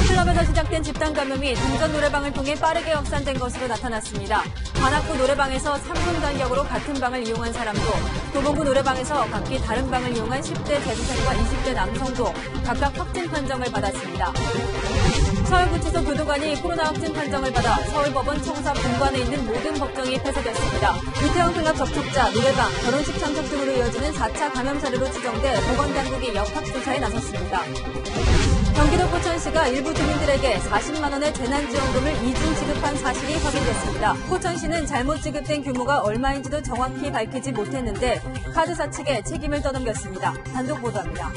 클럽에서 시작된 집단 감염이 동전 노래방을 통해 빠르게 확산된 것으로 나타났습니다. 관악구 노래방에서 3분 간격으로 같은 방을 이용한 사람도, 도봉구 노래방에서 각기 다른 방을 이용한 10대 재수생과 20대 남성도 각각 확진 판정을 받았습니다. 서울구치소 교도관이 코로나 확진 판정을 받아 서울법원 청사 본관에 있는 모든 법정이 폐쇄됐습니다. 이태원 클럽 접촉자, 노래방, 결혼식 참석 등으로 이어지는 4차 감염 사례로 추정돼 보건당국이 역학조사에 나섰습니다. 경기도 포천시가 일부 주민들에게 40만 원의 재난지원금을 이중 지급한 사실이 확인됐습니다. 포천시는 잘못 지급된 규모가 얼마인지도 정확히 밝히지 못했는데 카드사 측에 책임을 떠넘겼습니다. 단독 보도합니다.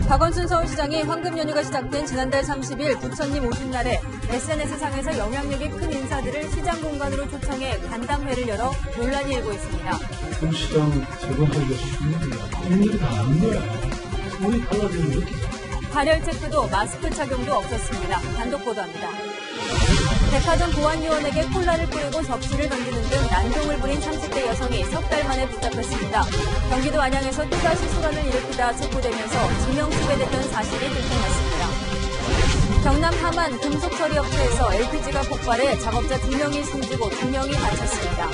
박원순 서울시장이 황금 연휴가 시작된 지난달 30일 부처님 오신 날에 SNS상에서 영향력이 큰 인사들을 시장 공간으로 초청해 간담회를 열어 논란이 일고 있습니다. 서울시장 제공하기가 쉽습니다. 일이 다 아는 거야. 우리 달라지는 느끼죠. 발열 체크도 마스크 착용도 없었습니다. 단독 보도합니다. 백화점 보안요원에게 콜라를 뿌리고 접시를 던지는 등 난동을 부린 30대 여성이 석 달 만에 붙잡혔습니다. 경기도 안양에서 또다시 소란을 일으키다 체포되면서 지명 수배됐던 사실이 들통났습니다. 경남 함안 금속처리업체에서 LPG가 폭발해 작업자 2명이 숨지고 2명이 다쳤습니다.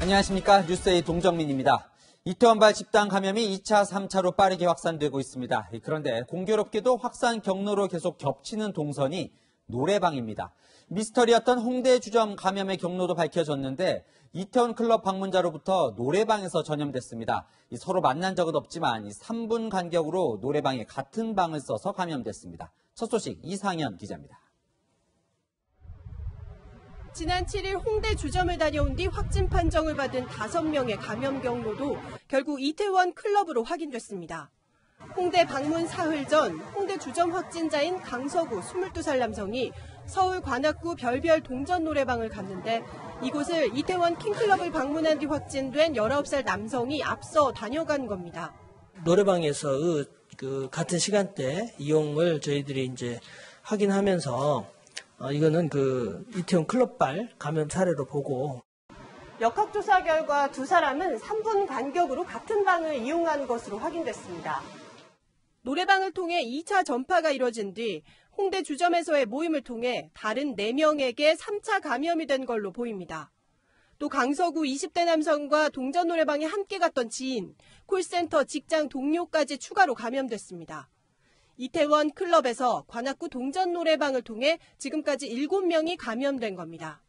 안녕하십니까. 뉴스의 동정민입니다. 이태원발 집단 감염이 2차, 3차로 빠르게 확산되고 있습니다. 그런데 공교롭게도 확산 경로로 계속 겹치는 동선이 노래방입니다. 미스터리였던 홍대 주점 감염의 경로도 밝혀졌는데 이태원 클럽 방문자로부터 노래방에서 전염됐습니다. 서로 만난 적은 없지만 3분 간격으로 노래방에 같은 방을 써서 감염됐습니다. 첫 소식 이상현 기자입니다. 지난 7일 홍대 주점을 다녀온 뒤 확진 판정을 받은 5명의 감염 경로도 결국 이태원 클럽으로 확인됐습니다. 홍대 방문 사흘 전 홍대 주점 확진자인 강서구 22살 남성이 서울 관악구 별별 동전 노래방을 갔는데 이곳을 이태원 킹클럽을 방문한 뒤 확진된 19살 남성이 앞서 다녀간 겁니다. 노래방에서 같은 시간대 이용을 저희들이 이제 확인하면서 이거는 이태원 클럽발 감염 사례로 보고 역학조사 결과 두 사람은 3분 간격으로 같은 방을 이용한 것으로 확인됐습니다. 노래방을 통해 2차 전파가 이뤄진 뒤 홍대 주점에서의 모임을 통해 다른 4명에게 3차 감염이 된 걸로 보입니다. 또 강서구 20대 남성과 동전 노래방에 함께 갔던 지인, 콜센터 직장 동료까지 추가로 감염됐습니다. 이태원 클럽에서 관악구 동전 노래방을 통해 지금까지 7명이 감염된 겁니다.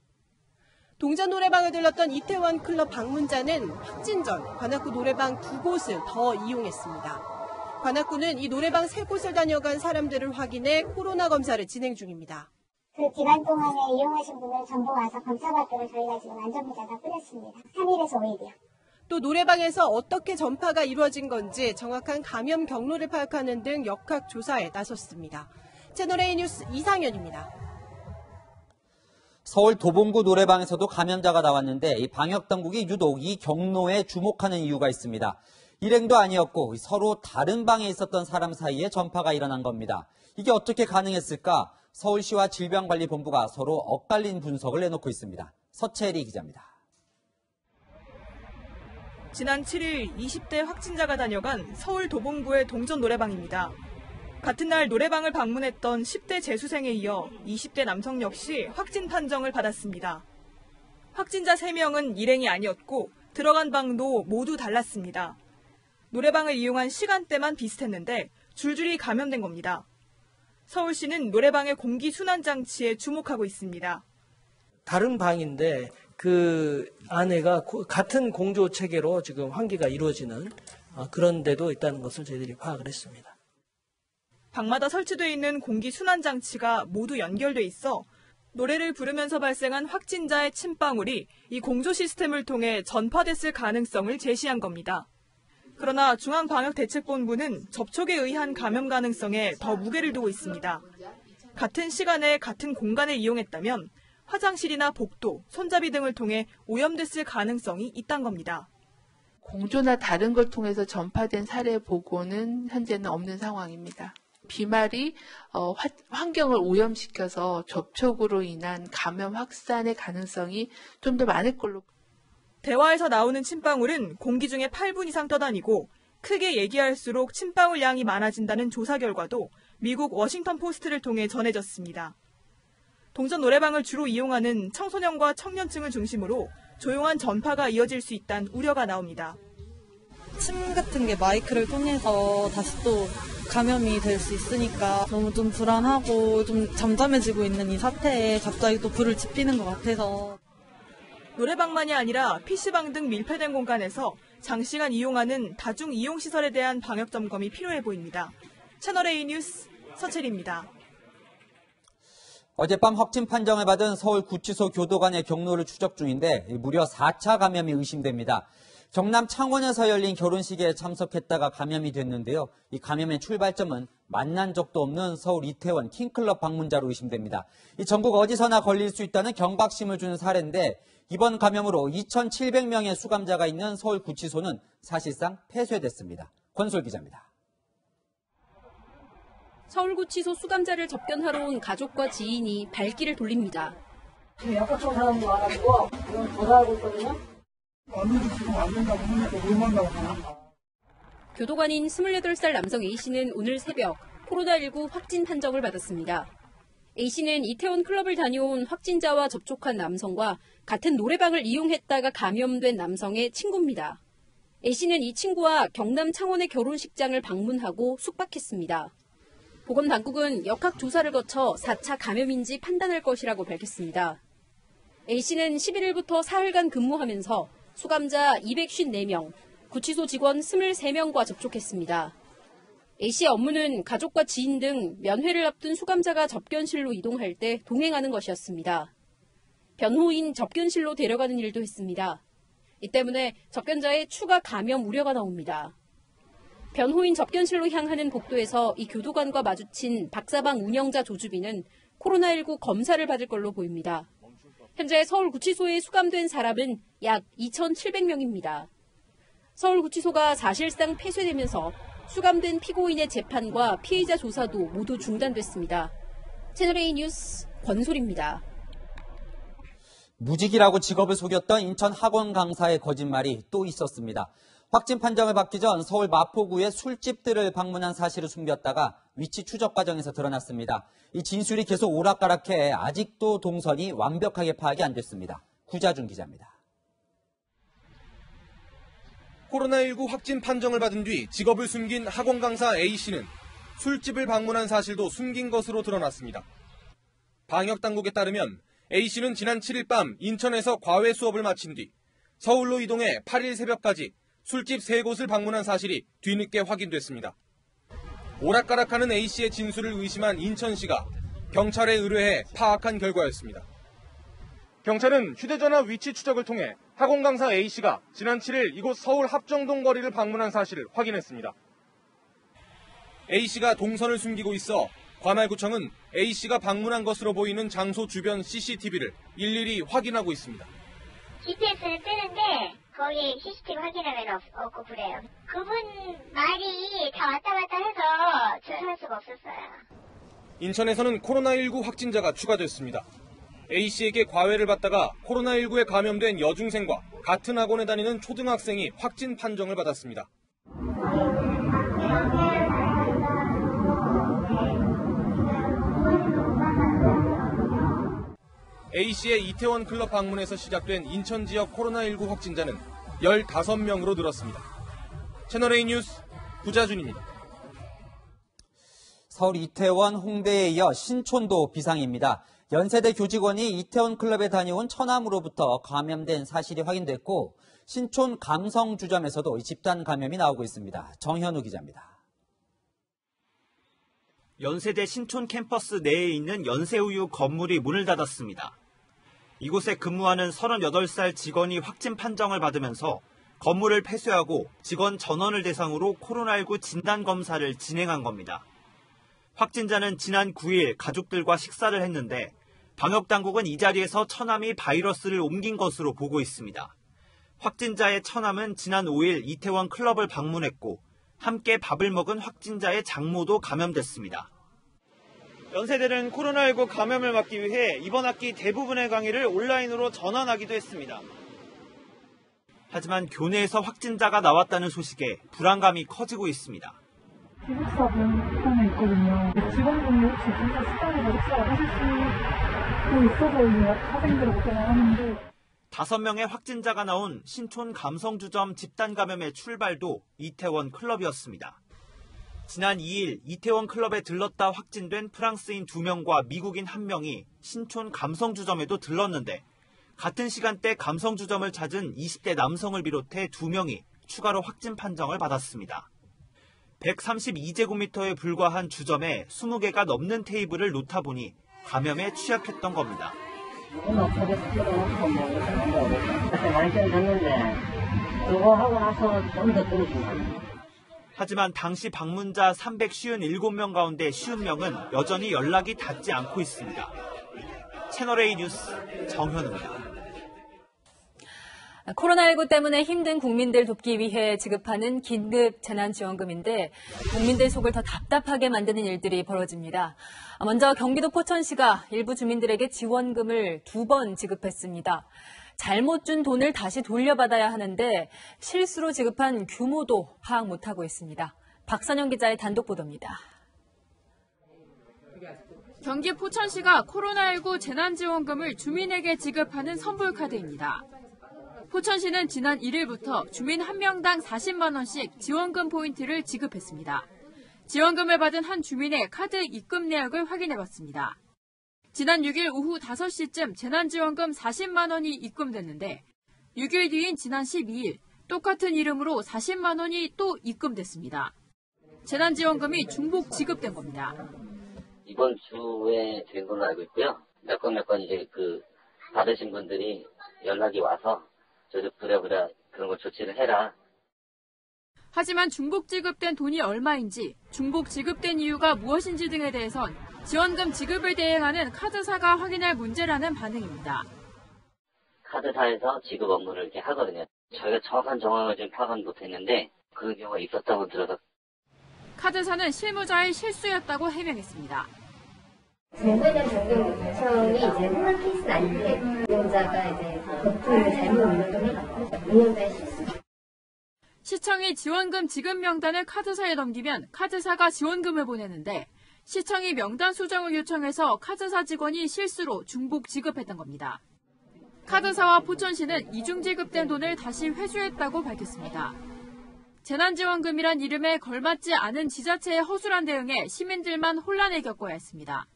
동전 노래방을 들렀던 이태원 클럽 방문자는 확진 전 관악구 노래방 2곳을 더 이용했습니다. 관악구는 이 노래방 3곳을 다녀간 사람들을 확인해 코로나 검사를 진행 중입니다. 그 기간 동안에 이용하신 분들 전부 와서 검사받도록 저희가 지금 안전문자가 뿌렸습니다. 3일에서 5일이요. 또 노래방에서 어떻게 전파가 이루어진 건지 정확한 감염 경로를 파악하는 등 역학조사에 나섰습니다. 채널A 뉴스 이상현입니다. 서울 도봉구 노래방에서도 감염자가 나왔는데 이 방역당국이 유독 이 경로에 주목하는 이유가 있습니다. 일행도 아니었고 서로 다른 방에 있었던 사람 사이에 전파가 일어난 겁니다. 이게 어떻게 가능했을까? 서울시와 질병관리본부가 서로 엇갈린 분석을 내놓고 있습니다. 서채리 기자입니다. 지난 7일 20대 확진자가 다녀간 서울 도봉구의 동전 노래방입니다. 같은 날 노래방을 방문했던 10대 재수생에 이어 20대 남성 역시 확진 판정을 받았습니다. 확진자 3명은 일행이 아니었고 들어간 방도 모두 달랐습니다. 노래방을 이용한 시간대만 비슷했는데 줄줄이 감염된 겁니다. 서울시는 노래방의 공기 순환 장치에 주목하고 있습니다. 다른 방인데 그 안에가 같은 공조 체계로 지금 환기가 이루어지는 그런 데도 있다는 것을 저희들이 파악을 했습니다. 방마다 설치되어 있는 공기 순환 장치가 모두 연결돼 있어 노래를 부르면서 발생한 확진자의 침방울이 이 공조 시스템을 통해 전파됐을 가능성을 제시한 겁니다. 그러나 중앙방역대책본부는 접촉에 의한 감염 가능성에 더 무게를 두고 있습니다. 같은 시간에 같은 공간을 이용했다면 화장실이나 복도, 손잡이 등을 통해 오염됐을 가능성이 있다는 겁니다. 공조나 다른 걸 통해서 전파된 사례 보고는 현재는 없는 상황입니다. 비말이 환경을 오염시켜서 접촉으로 인한 감염 확산의 가능성이 좀 더 많을 걸로. 대화에서 나오는 침방울은 공기 중에 8분 이상 떠다니고 크게 얘기할수록 침방울 양이 많아진다는 조사 결과도 미국 워싱턴 포스트를 통해 전해졌습니다. 동전 노래방을 주로 이용하는 청소년과 청년층을 중심으로 조용한 전파가 이어질 수 있다는 우려가 나옵니다. 침 같은 게 마이크를 통해서 다시 또 감염이 될 수 있으니까 너무 좀 불안하고 좀 잠잠해지고 있는 이 사태에 갑자기 또 불을 지피는 것 같아서. 노래방만이 아니라 PC방 등 밀폐된 공간에서 장시간 이용하는 다중 이용시설에 대한 방역 점검이 필요해 보입니다. 채널A 뉴스 서채리입니다. 어젯밤 확진 판정을 받은 서울구치소 교도관의 경로를 추적 중인데 무려 4차 감염이 의심됩니다. 경남 창원에서 열린 결혼식에 참석했다가 감염이 됐는데요. 이 감염의 출발점은 만난 적도 없는 서울 이태원 킹클럽 방문자로 의심됩니다. 이 전국 어디서나 걸릴 수 있다는 경각심을 주는 사례인데 이번 감염으로 2,700명의 수감자가 있는 서울구치소는 사실상 폐쇄됐습니다. 권솔 기자입니다. 서울구치소 수감자를 접견하러 온 가족과 지인이 발길을 돌립니다. 지금 약국청 사람도 와가지고 이건 조사하고 있거든요. 왔는데 지금 안 된다고 하니까 못 만나고 합니다. 교도관인 28살 남성 A씨는 오늘 새벽 코로나19 확진 판정을 받았습니다. A씨는 이태원 클럽을 다녀온 확진자와 접촉한 남성과 같은 노래방을 이용했다가 감염된 남성의 친구입니다. A씨는 이 친구와 경남 창원의 결혼식장을 방문하고 숙박했습니다. 보건당국은 역학조사를 거쳐 4차 감염인지 판단할 것이라고 밝혔습니다. A씨는 11일부터 사흘간 근무하면서 수감자 254명, 구치소 직원 23명과 접촉했습니다. A씨의 업무는 가족과 지인 등 면회를 앞둔 수감자가 접견실로 이동할 때 동행하는 것이었습니다. 변호인 접견실로 데려가는 일도 했습니다. 이 때문에 접견자의 추가 감염 우려가 나옵니다. 변호인 접견실로 향하는 복도에서 이 교도관과 마주친 박사방 운영자 조주빈은 코로나19 검사를 받을 걸로 보입니다. 현재 서울구치소에 수감된 사람은 약 2,700명입니다. 서울구치소가 사실상 폐쇄되면서 수감된 피고인의 재판과 피해자 조사도 모두 중단됐습니다. 채널A 뉴스 권솔입니다. 무직이라고 직업을 속였던 인천 학원 강사의 거짓말이 또 있었습니다. 확진 판정을 받기 전 서울 마포구의 술집들을 방문한 사실을 숨겼다가 위치 추적 과정에서 드러났습니다. 이 진술이 계속 오락가락해 아직도 동선이 완벽하게 파악이 안 됐습니다. 구자준 기자입니다. 코로나19 확진 판정을 받은 뒤 직업을 숨긴 학원 강사 A씨는 술집을 방문한 사실도 숨긴 것으로 드러났습니다. 방역당국에 따르면 A씨는 지난 7일 밤 인천에서 과외 수업을 마친 뒤 서울로 이동해 8일 새벽까지 술집 3곳을 방문한 사실이 뒤늦게 확인됐습니다. 오락가락하는 A씨의 진술을 의심한 인천시가 경찰에 의뢰해 파악한 결과였습니다. 경찰은 휴대전화 위치 추적을 통해 학원 강사 A씨가 지난 7일 이곳 서울 합정동 거리를 방문한 사실을 확인했습니다. A씨가 동선을 숨기고 있어 관할구청은 A씨가 방문한 것으로 보이는 장소 주변 CCTV를 일일이 확인하고 있습니다. GPS를 뜨는데 거기 CCTV 확인하면 없고 그래요. 그분 말이 다 왔다 갔다 해서 조사할 수가 없었어요. 인천에서는 코로나19 확진자가 추가됐습니다. A씨에게 과외를 받다가 코로나19에 감염된 여중생과 같은 학원에 다니는 초등학생이 확진 판정을 받았습니다. A씨의 이태원 클럽 방문에서 시작된 인천 지역 코로나19 확진자는 15명으로 늘었습니다. 채널A 뉴스 구자준입니다. 서울 이태원, 홍대에 이어 신촌도 비상입니다. 연세대 교직원이 이태원 클럽에 다녀온 처남으로부터 감염된 사실이 확인됐고 신촌 감성주점에서도 집단 감염이 나오고 있습니다. 정현우 기자입니다. 연세대 신촌 캠퍼스 내에 있는 연세우유 건물이 문을 닫았습니다. 이곳에 근무하는 38살 직원이 확진 판정을 받으면서 건물을 폐쇄하고 직원 전원을 대상으로 코로나19 진단검사를 진행한 겁니다. 확진자는 지난 9일 가족들과 식사를 했는데 방역당국은 이 자리에서 처남이 바이러스를 옮긴 것으로 보고 있습니다. 확진자의 처남은 지난 5일 이태원 클럽을 방문했고 함께 밥을 먹은 확진자의 장모도 감염됐습니다. 연세대는 코로나19 감염을 막기 위해 이번 학기 대부분의 강의를 온라인으로 전환하기도 했습니다. 하지만 교내에서 확진자가 나왔다는 소식에 불안감이 커지고 있습니다. 기숙사분 하나 있거든요. 직원분이 혹시 진짜 식당에서 식사를 하실 수 있어서 이제 학생들을 못 하는데 5명의 확진자가 나온 신촌 감성주점 집단 감염의 출발도 이태원 클럽이었습니다. 지난 2일 이태원 클럽에 들렀다 확진된 프랑스인 2명과 미국인 1명이 신촌 감성주점에도 들렀는데 같은 시간대 감성주점을 찾은 20대 남성을 비롯해 2명이 추가로 확진 판정을 받았습니다. 132제곱미터에 불과한 주점에 20개가 넘는 테이블을 놓다 보니 감염에 취약했던 겁니다. 하지만 당시 방문자 357명 가운데 50명은 여전히 연락이 닿지 않고 있습니다. 채널A 뉴스 정현우입니다. 코로나19 때문에 힘든 국민들 돕기 위해 지급하는 긴급 재난지원금인데 국민들 속을 더 답답하게 만드는 일들이 벌어집니다. 먼저 경기도 포천시가 일부 주민들에게 지원금을 2번 지급했습니다. 잘못 준 돈을 다시 돌려받아야 하는데 실수로 지급한 규모도 파악 못하고 있습니다. 박선영 기자의 단독 보도입니다. 경기 포천시가 코로나19 재난지원금을 주민에게 지급하는 선불카드입니다. 포천시는 지난 1일부터 주민 1명당 40만 원씩 지원금 포인트를 지급했습니다. 지원금을 받은 한 주민의 카드 입금 내역을 확인해봤습니다. 지난 6일 오후 5시쯤 재난지원금 40만 원이 입금됐는데 6일 뒤인 지난 12일 똑같은 이름으로 40만 원이 또 입금됐습니다. 재난지원금이 중복 지급된 겁니다. 이번 주에 된 걸로 알고 있고요. 몇 건 이제 받으신 분들이 연락이 와서 저도 그래 그런 거 조치를 해라. 하지만 중복 지급된 돈이 얼마인지, 중복 지급된 이유가 무엇인지 등에 대해선 지원금 지급을 대행하는 카드사가 확인할 문제라는 반응입니다. 카드사에서 지급 업무를 이렇게 하거든요. 저희가 정확한 정황을 좀 파악은 못했는데 그런 경우가 있었다고 들어서. 카드사는 실무자의 실수였다고 해명했습니다. 정부에 변경 요청이 이제 흔한 케이스는 아닌데 운영자가 이제 버튼을 잘못 눌렀던 것 같고 운영자의 실수. 시청이 지원금 지급 명단을 카드사에 넘기면 카드사가 지원금을 보내는데 시청이 명단 수정을 요청해서 카드사 직원이 실수로 중복 지급했던 겁니다. 카드사와 포천시는 이중 지급된 돈을 다시 회수했다고 밝혔습니다. 재난지원금이란 이름에 걸맞지 않은 지자체의 허술한 대응에 시민들만 혼란을 겪어야 했습니다.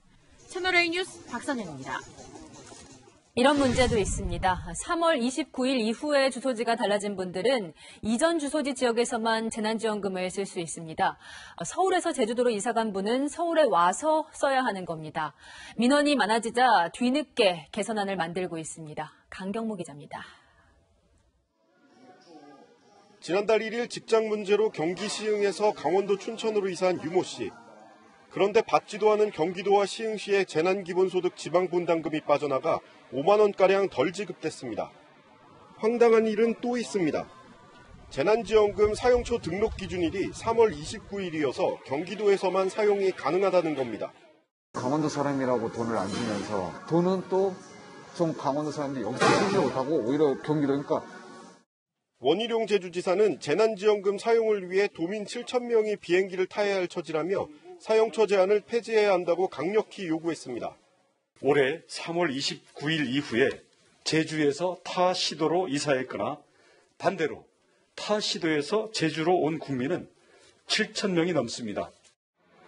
채널A 뉴스 박선영입니다. 이런 문제도 있습니다. 3월 29일 이후에 주소지가 달라진 분들은 이전 주소지 지역에서만 재난지원금을 쓸 수 있습니다. 서울에서 제주도로 이사간 분은 서울에 와서 써야 하는 겁니다. 민원이 많아지자 뒤늦게 개선안을 만들고 있습니다. 강경모 기자입니다. 지난달 1일 직장 문제로 경기 시흥에서 강원도 춘천으로 이사한 유모 씨. 그런데 받지도 않은 경기도와 시흥시의 재난기본소득 지방분담금이 빠져나가 5만 원가량 덜 지급됐습니다. 황당한 일은 또 있습니다. 재난지원금 사용처 등록 기준일이 3월 29일이어서 경기도에서만 사용이 가능하다는 겁니다. 강원도 사람이라고 돈을 안 주면서 돈은 또 좀 강원도 사람들이 여기서 쓰지 못하고 오히려 경기도니까. 원희룡 제주지사는 재난지원금 사용을 위해 도민 7,000명이 비행기를 타야 할 처지라며 사용처 제한을 폐지해야 한다고 강력히 요구했습니다. 올해 3월 29일 이후에 제주에서 타 시도로 이사했거나 반대로 타 시도에서 제주로 온 국민은 7,000명이 넘습니다.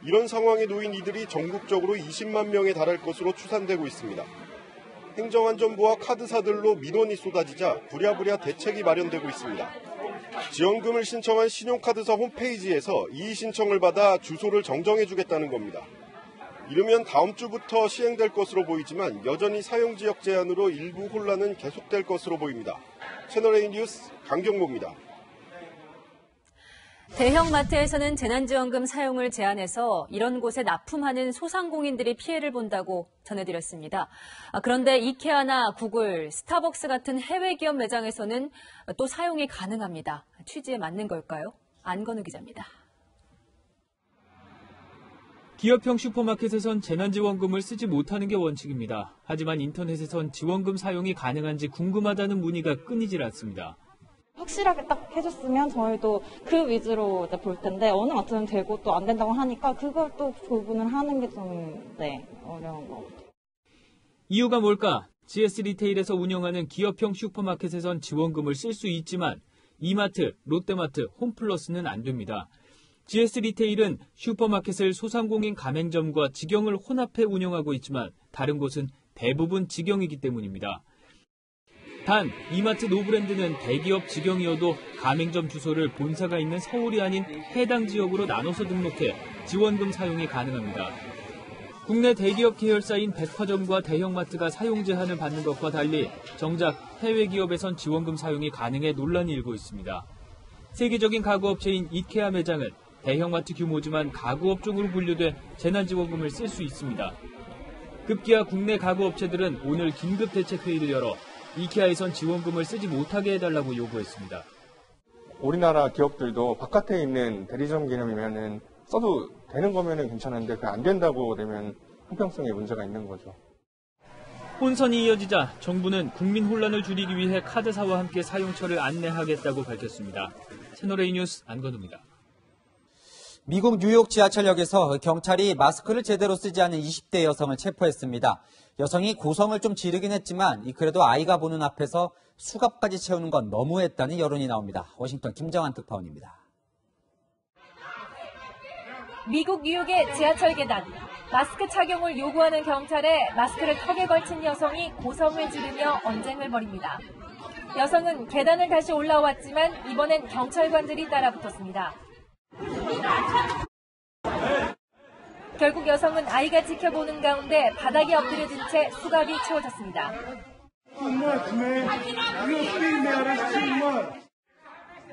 이런 상황에 놓인 이들이 전국적으로 20만 명에 달할 것으로 추산되고 있습니다. 행정안전부와 카드사들로 민원이 쏟아지자 부랴부랴 대책이 마련되고 있습니다. 지원금을 신청한 신용카드사 홈페이지에서 이의 신청을 받아 주소를 정정해주겠다는 겁니다. 이르면 다음 주부터 시행될 것으로 보이지만 여전히 사용지역 제한으로 일부 혼란은 계속될 것으로 보입니다. 채널A 뉴스 강경모입니다. 대형마트에서는 재난지원금 사용을 제한해서 이런 곳에 납품하는 소상공인들이 피해를 본다고 전해드렸습니다. 그런데 이케아나 구글, 스타벅스 같은 해외 기업 매장에서는 또 사용이 가능합니다. 취지에 맞는 걸까요? 안건우 기자입니다. 기업형 슈퍼마켓에선 재난지원금을 쓰지 못하는 게 원칙입니다. 하지만 인터넷에선 지원금 사용이 가능한지 궁금하다는 문의가 끊이질 않습니다. 확실하게 딱 해줬으면 저희도 그 위주로 이제 볼 텐데 어느 마트는 되고 또 안 된다고 하니까 그걸 또 구분을 하는 게 좀 어려운 것 같아요. 이유가 뭘까? GS 리테일에서 운영하는 기업형 슈퍼마켓에선 지원금을 쓸 수 있지만 이마트, 롯데마트, 홈플러스는 안 됩니다. GS 리테일은 슈퍼마켓을 소상공인 가맹점과 직영을 혼합해 운영하고 있지만 다른 곳은 대부분 직영이기 때문입니다. 단 이마트 노브랜드는 대기업 직영이어도 가맹점 주소를 본사가 있는 서울이 아닌 해당 지역으로 나눠서 등록해 지원금 사용이 가능합니다. 국내 대기업 계열사인 백화점과 대형마트가 사용 제한을 받는 것과 달리 정작 해외 기업에선 지원금 사용이 가능해 논란이 일고 있습니다. 세계적인 가구업체인 이케아 매장은 대형마트 규모지만 가구업종으로 분류돼 재난지원금을 쓸 수 있습니다. 급기야 국내 가구업체들은 오늘 긴급대책회의를 열어 이케아에선 지원금을 쓰지 못하게 해달라고 요구했습니다. 우리나라 기업들도 바깥에 있는 대리점 개념이면은 써도 되는 거면은 괜찮은데 그 안 된다고 되면 형평성에 문제가 있는 거죠. 혼선이 이어지자 정부는 국민 혼란을 줄이기 위해 카드사와 함께 사용처를 안내하겠다고 밝혔습니다. 채널A 뉴스 안건우입니다. 미국 뉴욕 지하철역에서 경찰이 마스크를 제대로 쓰지 않은 20대 여성을 체포했습니다. 여성이 고성을 좀 지르긴 했지만 그래도 아이가 보는 앞에서 수갑까지 채우는 건 너무했다는 여론이 나옵니다. 워싱턴 김정한 특파원입니다. 미국 뉴욕의 지하철 계단. 마스크 착용을 요구하는 경찰에 마스크를 턱에 걸친 여성이 고성을 지르며 언쟁을 벌입니다. 여성은 계단을 다시 올라왔지만 이번엔 경찰관들이 따라붙었습니다. 결국 여성은 아이가 지켜보는 가운데 바닥에 엎드려진 채 수갑이 채워졌습니다.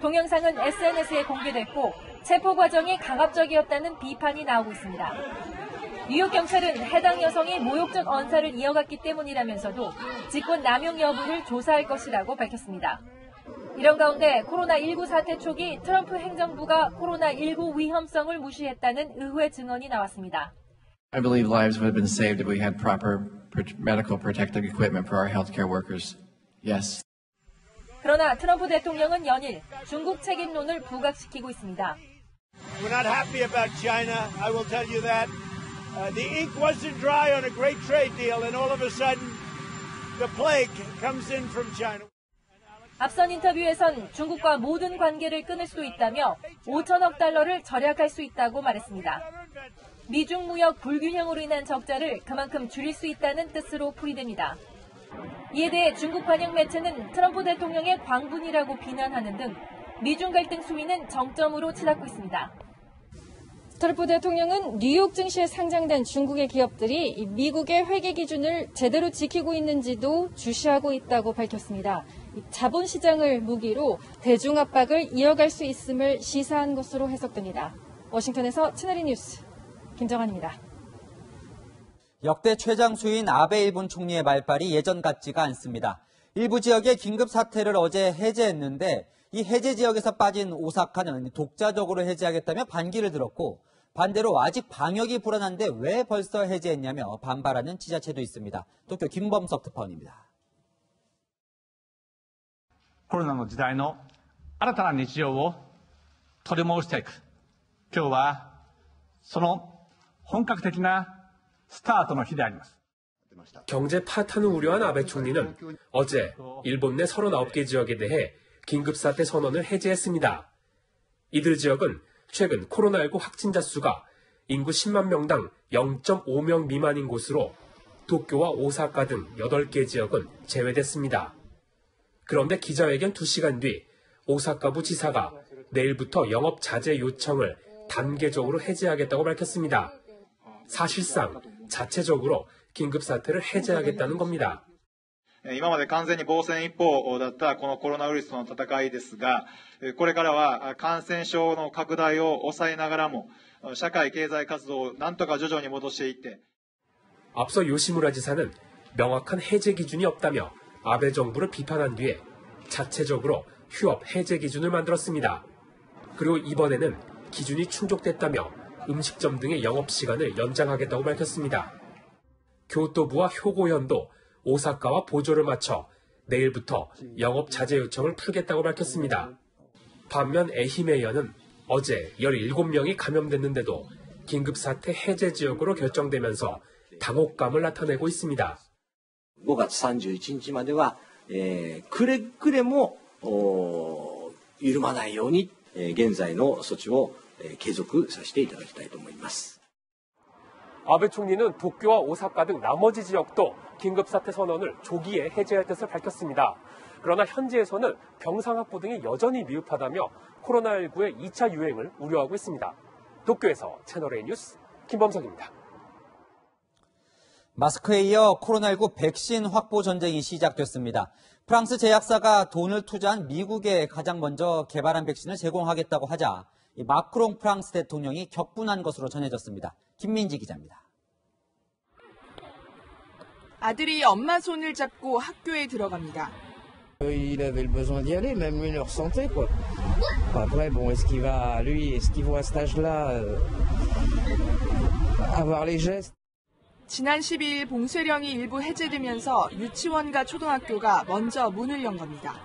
동영상은 SNS에 공개됐고 체포 과정이 강압적이었다는 비판이 나오고 있습니다. 뉴욕 경찰은 해당 여성이 모욕적 언사를 이어갔기 때문이라면서도 직권 남용 여부를 조사할 것이라고 밝혔습니다. 이런 가운데 코로나19 사태 초기 트럼프 행정부가 코로나19 위험성을 무시했다는 의회 증언이 나왔습니다. I believe lives would have been saved if we had proper medical protective equipment for our healthcare workers. Yes. 그러나 트럼프 대통령은 연일 중국 책임론을 부각시키고 있습니다. We're not happy about China. I will tell you that. The ink wasn't dry on a great trade deal, and all of a sudden, the plague comes in from China. 앞선 인터뷰에선 중국과 모든 관계를 끊을 수 있다며 5천억 달러를 절약할 수 있다고 말했습니다. 미중 무역 불균형으로 인한 적자를 그만큼 줄일 수 있다는 뜻으로 풀이됩니다. 이에 대해 중국 관영 매체는 트럼프 대통령의 광분이라고 비난하는 등 미중 갈등 수위는 정점으로 치닫고 있습니다. 트럼프 대통령은 뉴욕 증시에 상장된 중국의 기업들이 미국의 회계 기준을 제대로 지키고 있는지도 주시하고 있다고 밝혔습니다. 자본시장을 무기로 대중 압박을 이어갈 수 있음을 시사한 것으로 해석됩니다. 워싱턴에서 채널A 뉴스 김정한입니다. 역대 최장수인 아베 일본 총리의 말발이 예전 같지가 않습니다. 일부 지역의 긴급 사태를 어제 해제했는데 이 해제 지역에서 빠진 오사카는 독자적으로 해제하겠다며 반기를 들었고 반대로 아직 방역이 불안한데 왜 벌써 해제했냐며 반발하는 지자체도 있습니다. 도쿄 김범석 특파원입니다. コロナの時代の新たな日常を取り戻していく。今日はその本格的なスタートの日であります。 경제 파탄을 우려한 아베 총리는 어제 일본 내 39개 지역에 대해 긴급사태 선언을 해제했습니다. 이들 지역은 최근 코로나19 확진자 수가 인구 10만 명당 0.5명 미만인 곳으로 도쿄와 오사카 등 8개 지역은 제외됐습니다. 그런데 기자회견 2시간 뒤 오사카부 지사가 내일부터 영업 자제 요청을 단계적으로 해제하겠다고 밝혔습니다. 사실상 자체적으로 긴급사태를 해제하겠다는 겁니다. 今まで完全に防戦一方だったこのコロナウイルスとの戦いですが、これからは感染症の拡大を抑えながらも社会経済活動をなんとか徐々に戻していって 앞서 요시무라 지사는 명확한 해제 기준이 없다며 아베 정부를 비판한 뒤에 자체적으로 휴업 해제 기준을 만들었습니다. 그리고 이번에는 기준이 충족됐다며 음식점 등의 영업시간을 연장하겠다고 밝혔습니다. 교토부와 효고현도 오사카와 보조를 맞춰 내일부터 영업 자제 요청을 풀겠다고 밝혔습니다. 반면 에히메이어는 어제 17명이 감염됐는데도 긴급사태 해제 지역으로 결정되면서 당혹감을 나타내고 있습니다. 5月31日までは、くれぐれも緩まないように、現在の措置を継続させていただきたいと思います。 아베 총리는 도쿄와 오사카 등 나머지 지역도 긴급사태 선언을 조기에 해제할 뜻을 밝혔습니다. 그러나 현지에서는 병상 확보 등이 여전히 미흡하다며 코로나19의 2차 유행을 우려하고 있습니다. 도쿄에서 채널A 뉴스 김범석입니다. 마스크에 이어 코로나19 백신 확보 전쟁이 시작됐습니다. 프랑스 제약사가 돈을 투자한 미국에 가장 먼저 개발한 백신을 제공하겠다고 하자 마크롱 프랑스 대통령이 격분한 것으로 전해졌습니다. 김민지 기자입니다. 아들이 엄마 손을 잡고 학교에 들어갑니다. Il avait le besoin d'y aller, même lui le ressentait quoi. Après bon, est-ce qu'il va à cet âge-là avoir les gestes? 지난 12일 봉쇄령이 일부 해제되면서 유치원과 초등학교가 먼저 문을 연 겁니다.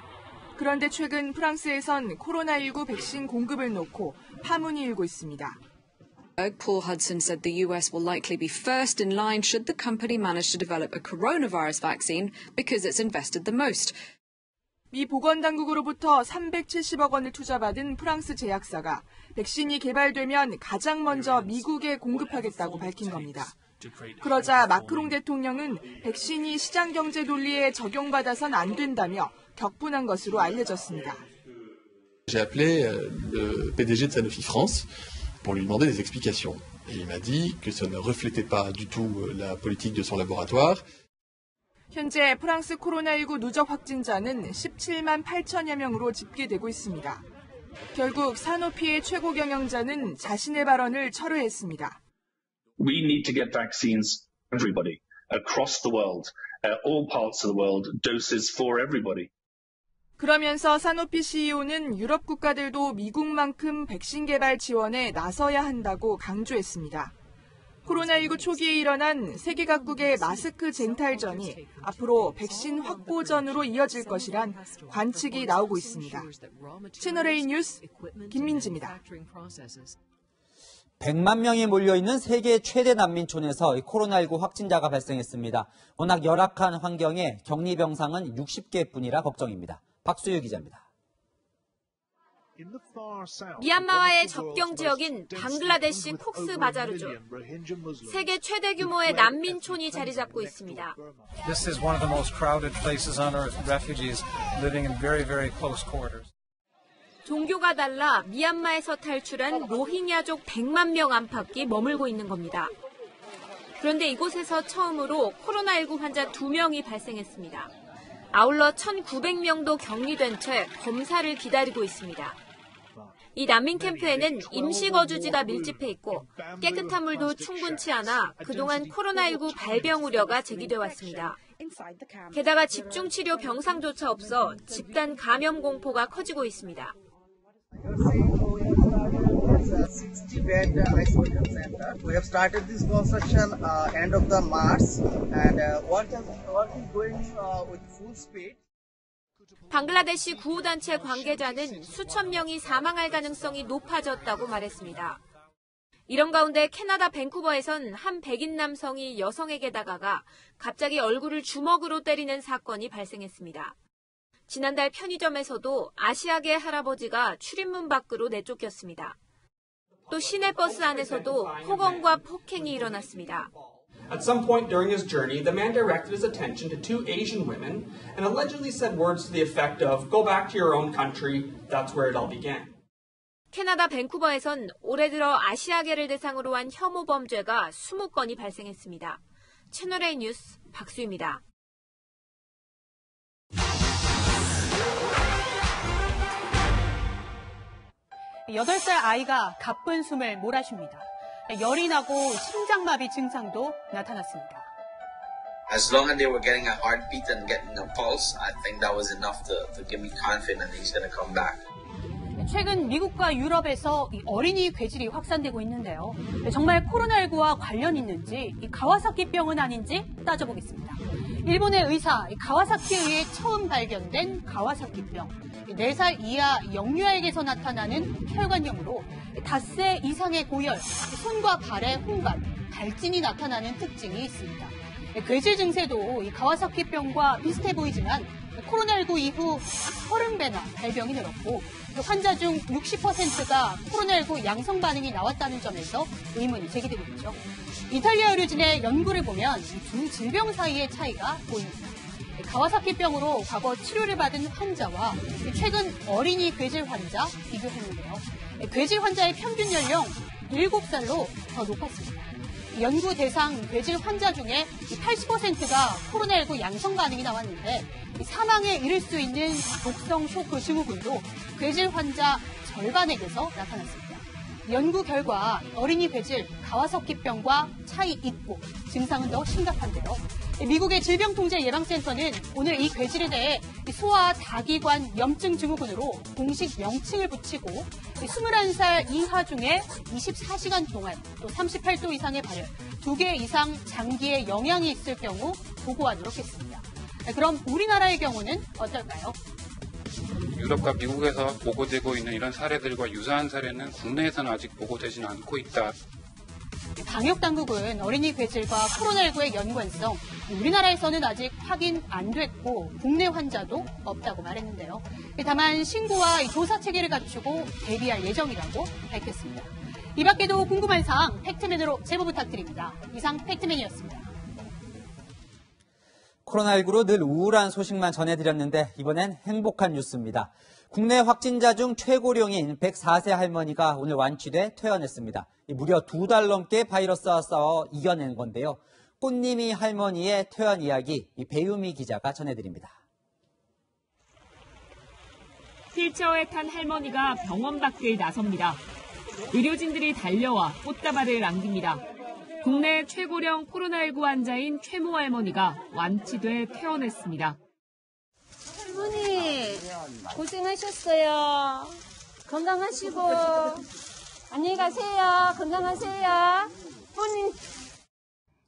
그런데 최근 프랑스에선 코로나19 백신 공급을 놓고 파문이 일고 있습니다. Paul Hudson said the US will likely be first in line should the company manage to develop a coronavirus vaccine because it's invested the most. 미 보건당국으로부터 370억 원을 투자받은 프랑스 제약사가 백신이 개발되면 가장 먼저 미국에 공급하겠다고 밝힌 겁니다. 그러자 마크롱 대통령은 백신이 시장 경제 논리에 적용받아선 안 된다며 격분한 것으로 알려졌습니다. J'ai appelé le PDG de Sanofi France pour lui demander des explications. Et il m'a dit que ça ne reflétait pas du tout la politique de son laboratoire. 현재 프랑스 코로나19 누적 확진자는 17만 8천여 명으로 집계되고 있습니다. 결국 사노피의 최고 경영자는 자신의 발언을 철회했습니다. We need to get vaccines for everybody across the world, all parts of the world, doses for everybody. 그러면서 사노피 CEO는 유럽 국가들도 미국만큼 백신 개발 지원에 나서야 한다고 강조했습니다. 코로나19 초기에 일어난 세계 각국의 마스크 쟁탈전이 앞으로 백신 확보전으로 이어질 것이란 관측이 나오고 있습니다. 채널A 뉴스 김민지입니다. 100만 명이 몰려있는 세계 최대 난민촌에서 코로나19 확진자가 발생했습니다. 워낙 열악한 환경에 격리병상은 60개뿐이라 걱정입니다. 박수유 기자입니다. 미얀마와의 접경 지역인 방글라데시 콕스 바자르주. 세계 최대 규모의 난민촌이 자리 잡고 있습니다. This is one of the most crowded places on earth. Refugees living in very, very close quarters. 종교가 달라 미얀마에서 탈출한 로힝야족 100만 명 안팎이 머물고 있는 겁니다. 그런데 이곳에서 처음으로 코로나19 환자 2명이 발생했습니다. 아울러 1,900명도 격리된 채 검사를 기다리고 있습니다. 이 난민 캠프에는 임시 거주지가 밀집해 있고 깨끗한 물도 충분치 않아 그동안 코로나19 발병 우려가 제기돼 왔습니다. 게다가 집중치료 병상조차 없어 집단 감염 공포가 커지고 있습니다. 60-bed isolation center. We have started this construction end of the March, and work is going with full speed. 방글라데시 구호단체 관계자는 수천 명이 사망할 가능성이 높아졌다고 말했습니다. 이런 가운데 캐나다 밴쿠버에선 한 백인 남성이 여성에게 다가가 갑자기 얼굴을 주먹으로 때리는 사건이 발생했습니다. 지난달 편의점에서도 아시아계 할아버지가 출입문 밖으로 내쫓겼습니다. 또 시내버스 안에서도 폭언과 폭행이 일어났습니다. At some point during his journey, the man directed his attention to two Asian women and allegedly said words to the effect of, "Go back to your own country, that's where it all began." 캐나다 밴쿠버에선 올해 들어 아시아계를 대상으로 한 혐오 범죄가 20건이 발생했습니다. 채널A 뉴스 박수입니다. 여덟 살 아이가 가쁜 숨을 몰아쉽니다. 열이 나고 심장마비 증상도 나타났습니다. As long as they were getting a heartbeat and getting a pulse, I think that was enough to give me confidence that he's going to come back. 최근 미국과 유럽에서 이 어린이 괴질이 확산되고 있는데요. 정말 코로나19와 관련 있는지, 이 가와사키병은 아닌지 따져보겠습니다. 일본의 의사 가와사키에 의해 처음 발견된 가와사키병. 4살 이하 영유아에게서 나타나는 혈관염으로 닷새 이상의 고열, 손과 발에 홍반, 발진이 나타나는 특징이 있습니다. 궤질 증세도 이 가와사키병과 비슷해 보이지만 코로나19 이후 30배나 발병이 늘었고 환자 중 60%가 코로나19 양성 반응이 나왔다는 점에서 의문이 제기되고 있죠. 이탈리아 의료진의 연구를 보면 두 질병 사이의 차이가 보입니다. 가와사키병으로 과거 치료를 받은 환자와 최근 어린이 괴질 환자 비교했는데요. 괴질 환자의 평균 연령 7살로 더 높았습니다. 연구 대상 괴질 환자 중에 80%가 코로나19 양성 반응이 나왔는데 사망에 이를 수 있는 독성 쇼크 증후군도 괴질 환자 절반에게서 나타났습니다. 연구 결과 어린이 괴질, 가와사키병과 차이 있고 증상은 더 심각한데요. 미국의 질병통제예방센터는 오늘 이 괴질에 대해 소아 다기관 염증 증후군으로 공식 명칭을 붙이고 21살 이하 중에 24시간 동안 또 38도 이상의 발열, 2개 이상 장기에 영향이 있을 경우 보고하도록 했습니다. 그럼 우리나라의 경우는 어떨까요? 유럽과 미국에서 보고되고 있는 이런 사례들과 유사한 사례는 국내에서는 아직 보고되지는 않고 있다. 방역당국은 어린이 괴질과 코로나19의 연관성, 우리나라에서는 아직 확인 안 됐고 국내 환자도 없다고 말했는데요. 다만 신고와 조사 체계를 갖추고 대비할 예정이라고 밝혔습니다. 이 밖에도 궁금한 사항 팩트맨으로 제보 부탁드립니다. 이상 팩트맨이었습니다. 코로나19로 늘 우울한 소식만 전해드렸는데 이번엔 행복한 뉴스입니다. 국내 확진자 중 최고령인 104세 할머니가 오늘 완치돼 퇴원했습니다. 무려 2달 넘게 바이러스와 싸워 이겨낸 건데요. 꽃님이 할머니의 퇴원 이야기 배우미 기자가 전해드립니다. 휠체어에 탄 할머니가 병원 밖을 나섭니다. 의료진들이 달려와 꽃다발을 남깁니다. 국내 최고령 코로나19 환자인 최모 할머니가 완치돼 퇴원했습니다. 할머니 고생하셨어요. 건강하시고 안녕히 가세요. 건강하세요. 본인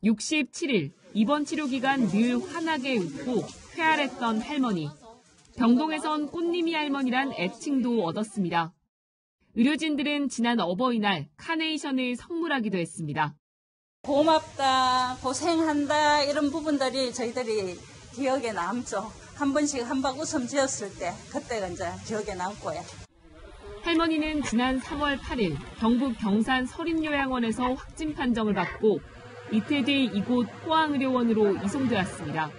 67일 입원 치료 기간 늘 환하게 웃고 쾌활했던 할머니. 병동에선 꽃님이 할머니란 애칭도 얻었습니다. 의료진들은 지난 어버이날 카네이션을 선물하기도 했습니다. 고맙다, 고생한다 이런 부분들이 저희들이 기억에 남죠. 한 번씩 한방 웃음 지었을 때 그때가 이제 기억에 남고요. 할머니는 지난 3월 8일 경북 경산 서린요양원에서 확진 판정을 받고 이틀 뒤 이곳 포항의료원으로 이송되었습니다.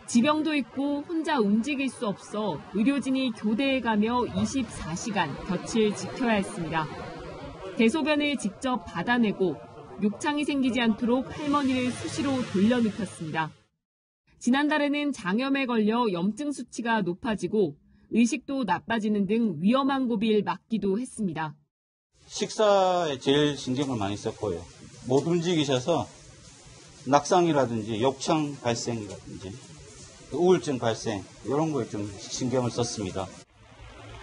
지병도 있고 혼자 움직일 수 없어 의료진이 교대에 가며 24시간 곁을 지켜야 했습니다. 대소변을 직접 받아내고 욕창이 생기지 않도록 할머니를 수시로 돌려눕혔습니다. 지난달에는 장염에 걸려 염증 수치가 높아지고 의식도 나빠지는 등 위험한 고비를 맞기도 했습니다. 식사에 제일 신경을 많이 썼고요. 못 움직이셔서 낙상이라든지 욕창 발생이라든지 우울증 발생 이런 거에 좀 신경을 썼습니다.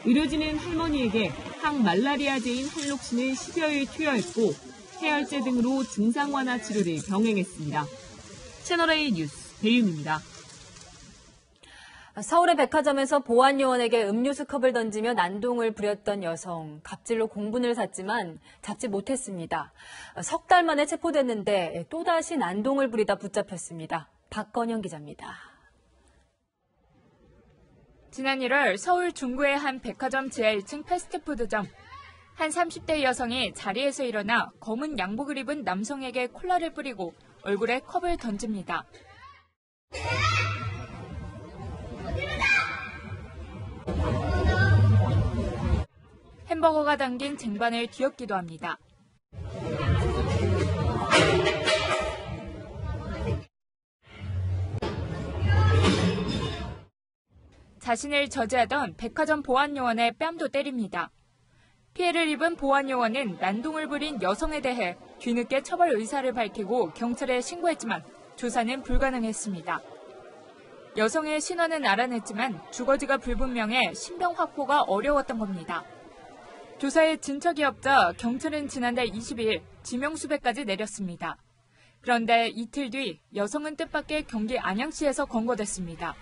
의료진은 할머니에게 항말라리아제인 할록신을 10여일 투여했고 해열제 등으로 증상 완화 치료를 병행했습니다. 채널A 뉴스 배윤입니다. 서울의 백화점에서 보안요원에게 음료수 컵을 던지며 난동을 부렸던 여성. 갑질로 공분을 샀지만 잡지 못했습니다. 석 달 만에 체포됐는데 또다시 난동을 부리다 붙잡혔습니다. 박건영 기자입니다. 지난 1월 서울 중구의 한 백화점 지하 1층 패스트푸드점. 한 30대 여성이 자리에서 일어나 검은 양복을 입은 남성에게 콜라를 뿌리고 얼굴에 컵을 던집니다. 햄버거가 담긴 쟁반을 뒤엎기도 합니다. 자신을 저지하던 백화점 보안요원의 뺨도 때립니다. 피해를 입은 보안요원은 난동을 부린 여성에 대해 뒤늦게 처벌 의사를 밝히고 경찰에 신고했지만 조사는 불가능했습니다. 여성의 신원은 알아냈지만 주거지가 불분명해 신병 확보가 어려웠던 겁니다. 조사에 진척이 없자 경찰은 지난달 22일 지명수배까지 내렸습니다. 그런데 이틀 뒤 여성은 뜻밖의 경기 안양시에서 검거됐습니다.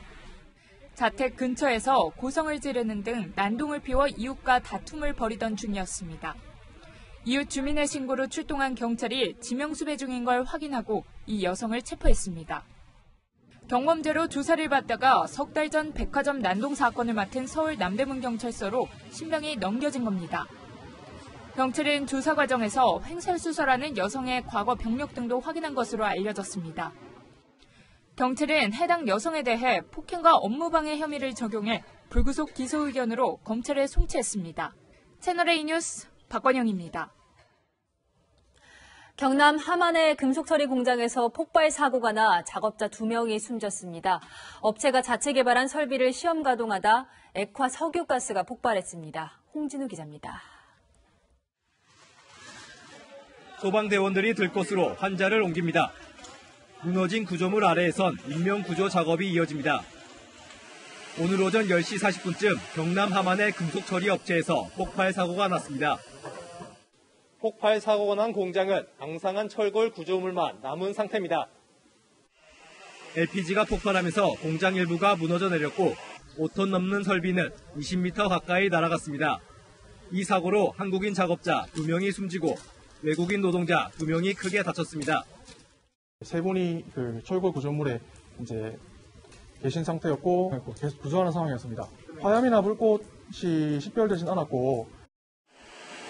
자택 근처에서 고성을 지르는 등 난동을 피워 이웃과 다툼을 벌이던 중이었습니다. 이웃 주민의 신고로 출동한 경찰이 지명수배 중인 걸 확인하고 이 여성을 체포했습니다. 경범죄로 조사를 받다가 석 달 전 백화점 난동 사건을 맡은 서울 남대문경찰서로 신병이 넘겨진 겁니다. 경찰은 조사 과정에서 횡설수설하는 여성의 과거 병력 등도 확인한 것으로 알려졌습니다. 경찰은 해당 여성에 대해 폭행과 업무방해 혐의를 적용해 불구속 기소 의견으로 검찰에 송치했습니다. 채널A 뉴스 박건영입니다. 경남 함안의 금속처리 공장에서 폭발 사고가 나 작업자 2명이 숨졌습니다. 업체가 자체 개발한 설비를 시험 가동하다 액화 석유가스가 폭발했습니다. 홍진우 기자입니다. 소방대원들이 들것으로 환자를 옮깁니다. 무너진 구조물 아래에선 인명구조 작업이 이어집니다. 오늘 오전 10시 40분쯤 경남 함안의 금속처리 업체에서 폭발 사고가 났습니다. 폭발 사고가 난 공장은 앙상한 철골 구조물만 남은 상태입니다. LPG가 폭발하면서 공장 일부가 무너져 내렸고 5톤 넘는 설비는 20m 가까이 날아갔습니다. 이 사고로 한국인 작업자 2명이 숨지고 외국인 노동자 2명이 크게 다쳤습니다. 세 분이 그 철골 구조물에 이제 계신 상태였고 계속 구조하는 상황이었습니다. 화염이나 불꽃이 식별되진 않았고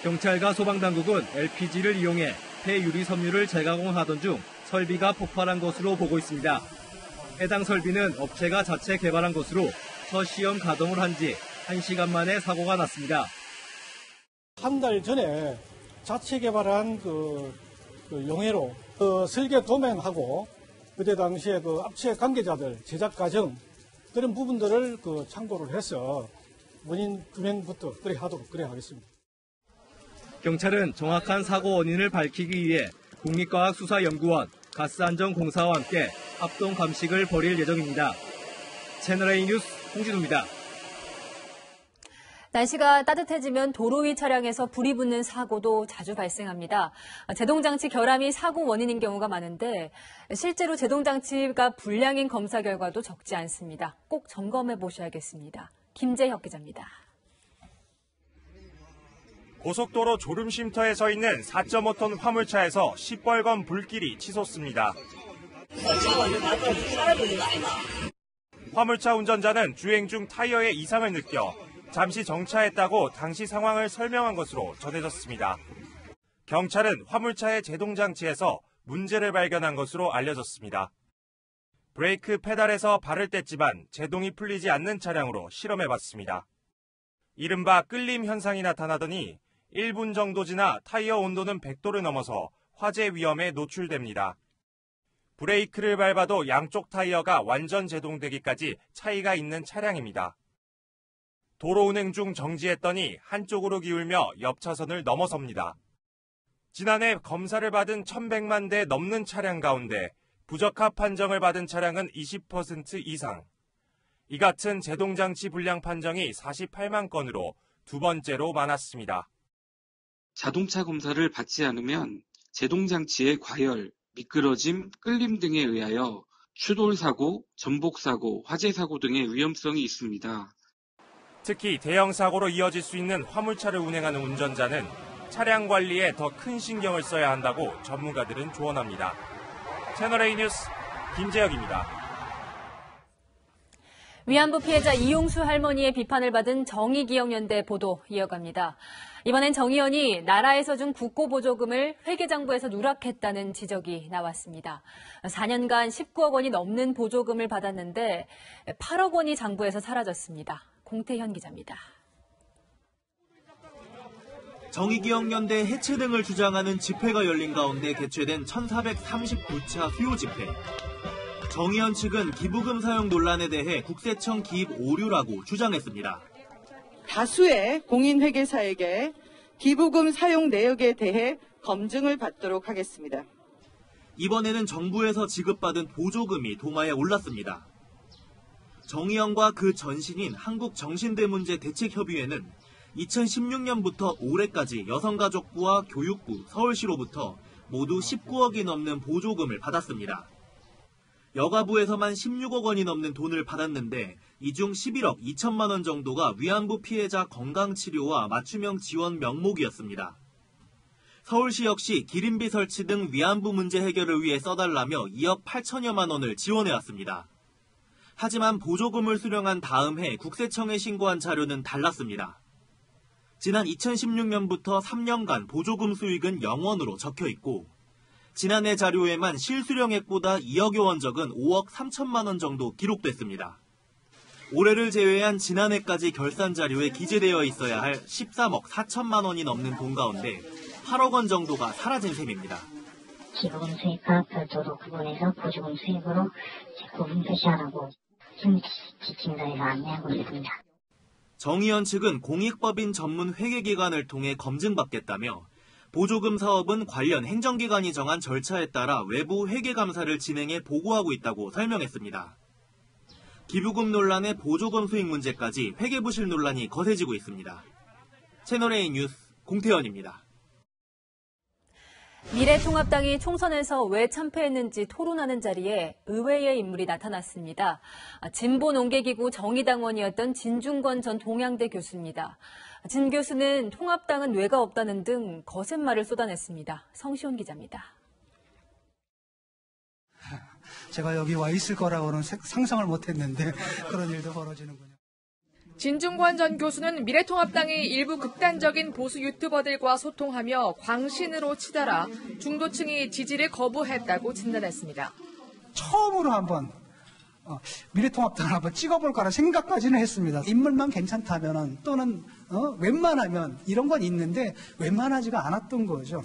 경찰과 소방당국은 LPG를 이용해 폐유리 섬유를 재가공하던 중 설비가 폭발한 것으로 보고 있습니다. 해당 설비는 업체가 자체 개발한 것으로 첫 시험 가동을 한 지 1시간 만에 사고가 났습니다. 한 달 전에 자체 개발한 그 용해로 설계 도면하고 그때 당시에 그 업체 관계자들 제작 과정 그런 부분들을 참고를 해서 원인 규명부터 그래 하겠습니다. 경찰은 정확한 사고 원인을 밝히기 위해 국립과학수사연구원, 가스안전공사와 함께 합동 감식을 벌일 예정입니다. 채널A 뉴스 홍진우입니다. 날씨가 따뜻해지면 도로 위 차량에서 불이 붙는 사고도 자주 발생합니다. 제동장치 결함이 사고 원인인 경우가 많은데 실제로 제동장치가 불량인 검사 결과도 적지 않습니다. 꼭 점검해 보셔야겠습니다. 김재혁 기자입니다. 고속도로 졸음쉼터에 서 있는 4.5톤 화물차에서 시뻘건 불길이 치솟습니다. 화물차 운전자는 주행 중 타이어에 이상을 느껴 잠시 정차했다고 당시 상황을 설명한 것으로 전해졌습니다. 경찰은 화물차의 제동장치에서 문제를 발견한 것으로 알려졌습니다. 브레이크 페달에서 발을 뗐지만 제동이 풀리지 않는 차량으로 실험해봤습니다. 이른바 끌림 현상이 나타나더니 1분 정도 지나 타이어 온도는 100도를 넘어서 화재 위험에 노출됩니다. 브레이크를 밟아도 양쪽 타이어가 완전 제동되기까지 차이가 있는 차량입니다. 도로 운행 중 정지했더니 한쪽으로 기울며 옆 차선을 넘어섭니다. 지난해 검사를 받은 1,100만 대 넘는 차량 가운데 부적합 판정을 받은 차량은 20% 이상. 이 같은 제동장치 불량 판정이 48만 건으로 두 번째로 많았습니다. 자동차 검사를 받지 않으면 제동장치의 과열, 미끄러짐, 끌림 등에 의하여 추돌사고, 전복사고, 화재사고 등의 위험성이 있습니다. 특히 대형 사고로 이어질 수 있는 화물차를 운행하는 운전자는 차량 관리에 더 큰 신경을 써야 한다고 전문가들은 조언합니다. 채널A 뉴스 김재혁입니다. 위안부 피해자 이용수 할머니의 비판을 받은 정의기억연대 보도 이어갑니다. 이번엔 정 의원이 나라에서 준 국고보조금을 회계장부에서 누락했다는 지적이 나왔습니다. 4년간 19억 원이 넘는 보조금을 받았는데 8억 원이 장부에서 사라졌습니다. 공태현 기자입니다. 정의기억연대 해체 등을 주장하는 집회가 열린 가운데 개최된 1439차 수요 집회. 정 의원 측은 기부금 사용 논란에 대해 국세청 기입 오류라고 주장했습니다. 다수의 공인회계사에게 기부금 사용 내역에 대해 검증을 받도록 하겠습니다. 이번에는 정부에서 지급받은 보조금이 도마에 올랐습니다. 정 의원과 그 전신인 한국정신대문제대책협의회는 2016년부터 올해까지 여성가족부와 교육부, 서울시로부터 모두 19억이 넘는 보조금을 받았습니다. 여가부에서만 16억 원이 넘는 돈을 받았는데 이 중 11억 2천만 원 정도가 위안부 피해자 건강치료와 맞춤형 지원 명목이었습니다. 서울시 역시 기림비 설치 등 위안부 문제 해결을 위해 써달라며 2억 8천여만 원을 지원해왔습니다. 하지만 보조금을 수령한 다음 해 국세청에 신고한 자료는 달랐습니다. 지난 2016년부터 3년간 보조금 수익은 0원으로 적혀있고 지난해 자료에만 실수령액보다 2억여 원 적은 5억 3천만 원 정도 기록됐습니다. 올해를 제외한 지난해까지 결산 자료에 기재되어 있어야 할 13억 4천만 원이 넘는 돈 가운데 8억 원 정도가 사라진 셈입니다. 기부금 수익과 별도로 구분해서 보조금 수익으로 구분 표시하라고 지침서에서 안내하고 있습니다. 정의연 측은 공익법인 전문 회계기관을 통해 검증받겠다며 보조금 사업은 관련 행정기관이 정한 절차에 따라 외부 회계감사를 진행해 보고하고 있다고 설명했습니다. 기부금 논란의 보조금 수익 문제까지 회계부실 논란이 거세지고 있습니다. 채널A 뉴스 공태현입니다. 미래통합당이 총선에서 왜 참패했는지 토론하는 자리에 의외의 인물이 나타났습니다. 진보 농계기구 정의당원이었던 진중권 전 동양대 교수입니다. 진 교수는 통합당은 뇌가 없다는 등 거센말을 쏟아냈습니다. 성시온 기자입니다. 제가 여기 와 있을 거라고는 상상을 못했는데 그런 일도 벌어지는군요. 진중권 전 교수는 미래통합당이 일부 극단적인 보수 유튜버들과 소통하며 광신으로 치달아 중도층이 지지를 거부했다고 진단했습니다. 처음으로 한번 미래통합당을 한번 찍어볼까라는 생각까지는 했습니다. 인물만 괜찮다면 또는 웬만하면 이런 건 있는데 웬만하지가 않았던 거죠.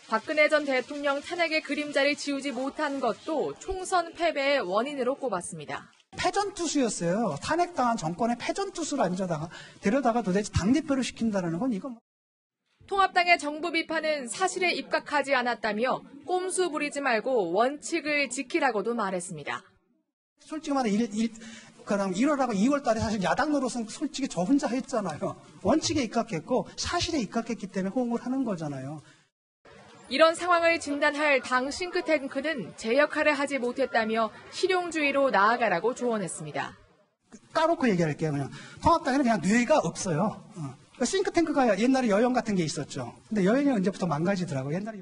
박근혜 전 대통령 탄핵의 그림자를 지우지 못한 것도 총선 패배의 원인으로 꼽았습니다. 패전투수였어요. 탄핵당한 정권의 패전투수를 데려다가 도대체 당대표를 시킨다는 건 이거. 통합당의 정부 비판은 사실에 입각하지 않았다며 꼼수 부리지 말고 원칙을 지키라고도 말했습니다. 솔직히 말해 1월하고 2월 달에 사실 야당 노릇은 솔직히 저 혼자 했잖아요. 원칙에 입각했고 사실에 입각했기 때문에 호응을 하는 거잖아요. 이런 상황을 진단할 당 싱크탱크는 제 역할을 하지 못했다며 실용주의로 나아가라고 조언했습니다. 까놓고 얘기할게요. 그냥 통합당에는 그냥 뇌가 없어요. 싱크탱크가 옛날에 여영 같은 게 있었죠. 근데 여영이 언제부터 망가지더라고요. 옛날에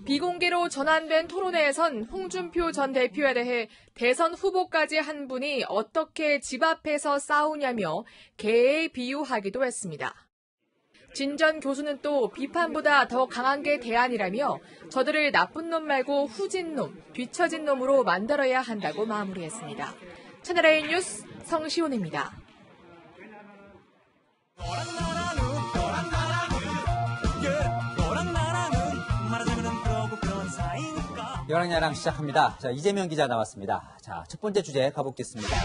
비공개로 전환된 토론회에선 홍준표 전 대표에 대해 대선 후보까지 한 분이 어떻게 집 앞에서 싸우냐며 개에 비유하기도 했습니다. 진 전 교수는 또 비판보다 더 강한 게 대안이라며 저들을 나쁜 놈 말고 후진 놈, 뒤처진 놈으로 만들어야 한다고 마무리했습니다. 채널A 뉴스 성시온입니다. 여랑야랑 시작합니다. 자, 이재명 기자 나왔습니다. 자, 첫 번째 주제 가보겠습니다.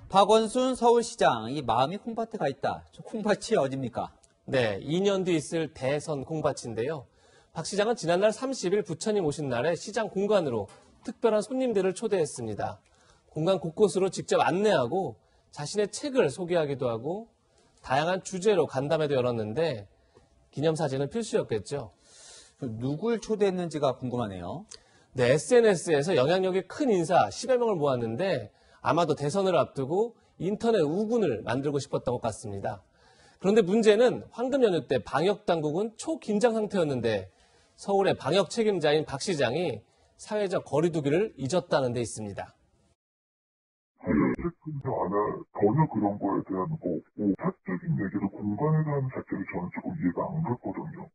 박원순 서울시장, 이 마음이 콩밭에 가 있다. 저 콩밭이 어딥니까? 네, 2년 뒤 있을 대선 콩밭인데요. 박 시장은 지난날 30일 부처님 오신 날에 시장 공간으로 특별한 손님들을 초대했습니다. 공간 곳곳으로 직접 안내하고 자신의 책을 소개하기도 하고 다양한 주제로 간담회도 열었는데 기념사진은 필수였겠죠. 누굴 초대했는지가 궁금하네요. 네, SNS에서 영향력이 큰 인사 10여 명을 모았는데 아마도 대선을 앞두고 인터넷 우군을 만들고 싶었던 것 같습니다. 그런데 문제는 황금 연휴 때 방역당국은 초긴장 상태였는데 서울의 방역 책임자인 박 시장이 사회적 거리두기를 잊었다는 데 있습니다. 전혀 그런 거에 대한 거 없고 사적인 얘기를 공간에서 하는 자체를 저는 조금 이해가 안 갔거든요.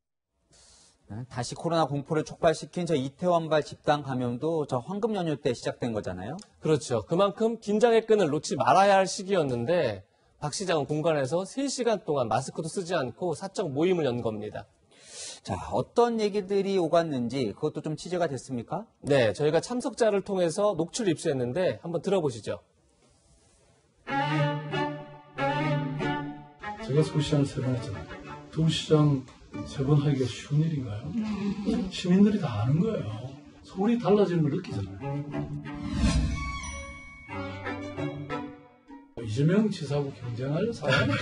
다시 코로나 공포를 촉발시킨 저 이태원발 집단 감염도 저 황금 연휴 때 시작된 거잖아요? 그렇죠. 그만큼 긴장의 끈을 놓지 말아야 할 시기였는데 박 시장은 공간에서 3시간 동안 마스크도 쓰지 않고 사적 모임을 연 겁니다. 자, 어떤 얘기들이 오갔는지 그것도 좀 취재가 됐습니까? 네, 저희가 참석자를 통해서 녹취를 입수했는데 한번 들어보시죠. 제가 서울시장 3번 했잖아요. 서울시장 3번 하기가 쉬운 일인가요? 시민들이 다 아는 거예요. 서울이 달라지는 걸 느끼잖아요. 이재명 지사하고 경쟁할 사람이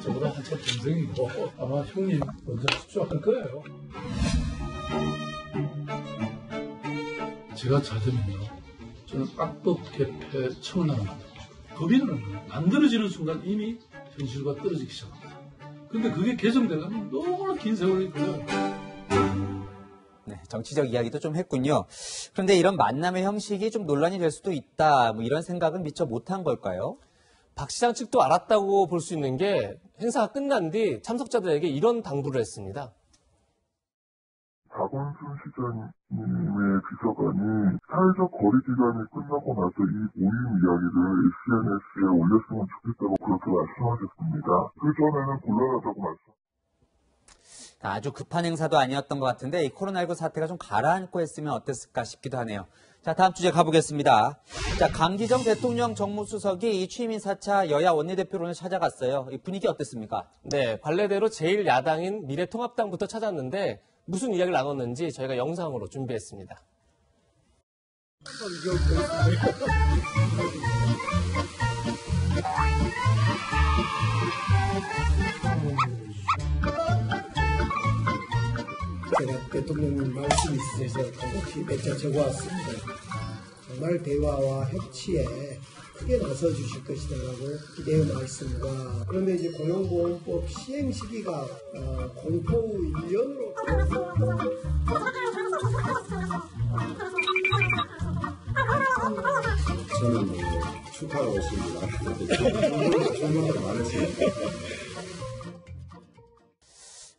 저보다 한참 동생이고 아마 형님 먼저 수주할 거예요. 제가 찾으면요, 저는 악법 개폐 청원하는 겁니다. 법인을 만들어지는 순간 이미 현실과 떨어지기 시작합니다. 근데 그게 개정되려면 너무나 긴 세월이 걸려요. 네, 정치적 이야기도 좀 했군요. 그런데 이런 만남의 형식이 좀 논란이 될 수도 있다, 뭐 이런 생각은 미처 못한 걸까요? 박 시장 측도 알았다고 볼 수 있는 게 행사가 끝난 뒤 참석자들에게 이런 당부를 했습니다. 박원순 시장님의 비서관이 사회적 거리 기간이 끝나고 나서 이 모임 이야기를 SNS에 올렸으면 좋겠다고 그렇게 말씀하셨습니다. 그 전에는 곤란하다고 말씀. 아주 급한 행사도 아니었던 것 같은데 이 코로나19 사태가 좀 가라앉고 했으면 어땠을까 싶기도 하네요. 자, 다음 주제 가보겠습니다. 자, 강기정 대통령 정무수석이 이 취임인 4차 여야 원내대표론을 찾아갔어요. 이 분위기 어땠습니까? 네, 관례대로 제1야당인 미래통합당부터 찾았는데 무슨 이야기를 나눴는지 저희가 영상으로 준비했습니다. 제가 대통령님 말씀이 있으셔서 간곡히 몇 자 적어왔습니다. 정말 대화와 협치에 크게 나서 주실 것이다라고 기대의 말씀과, 그런데 이제 고용보험법 시행 시기가 공포 1년으로 저는 축하하고 있습니다. 질문도 많으십니다.